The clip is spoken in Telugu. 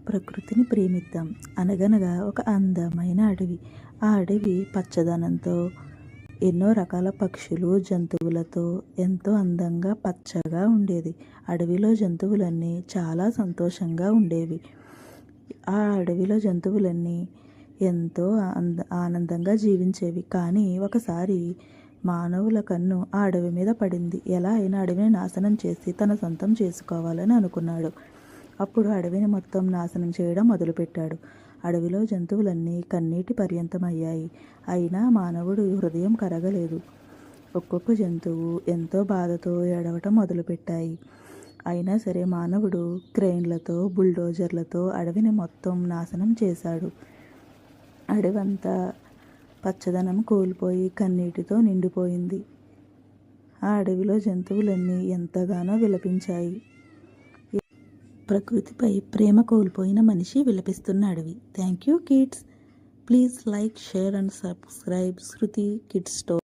ప్రకృతిని ప్రేమిద్దాం. అనగనగా ఒక అందమైన అడవి. ఆ అడవి పచ్చదనంతో, ఎన్నో రకాల పక్షులు, జంతువులతో ఎంతో అందంగా పచ్చగా ఉండేది. అడవిలో జంతువులన్నీ చాలా సంతోషంగా ఉండేవి. ఆ అడవిలో జంతువులన్నీ ఎంతో ఆనందంగా జీవించేవి. కానీ ఒకసారి మానవుల కన్ను ఆ అడవి మీద పడింది. ఎలా అయినా అడవిని నాశనం చేసి తన సొంతం చేసుకోవాలని అనుకున్నాడు. అప్పుడు అడవిని మొత్తం నాశనం చేయడం మొదలుపెట్టాడు. అడవిలో జంతువులన్నీ కన్నీటి పర్యంతమయ్యాయి. అయినా మానవుడు హృదయం కరగలేదు. ఒక్కొక్క జంతువు ఎంతో బాధతో ఏడవటం మొదలుపెట్టాయి. అయినా సరే మానవుడు క్రెయిన్లతో, బుల్డోజర్లతో అడవిని మొత్తం నాశనం చేశాడు. అడవంతా పచ్చదనం కోల్పోయి కన్నీటితో నిండిపోయింది. ఆ అడవిలో జంతువులన్నీ ఎంతగానో విలపించాయి. ప్రకృతిపై ప్రేమ కోల్పోయిన మనిషి విలపిస్తున్న అడవి. Thank you kids. Please like, share and subscribe Shruti kids story.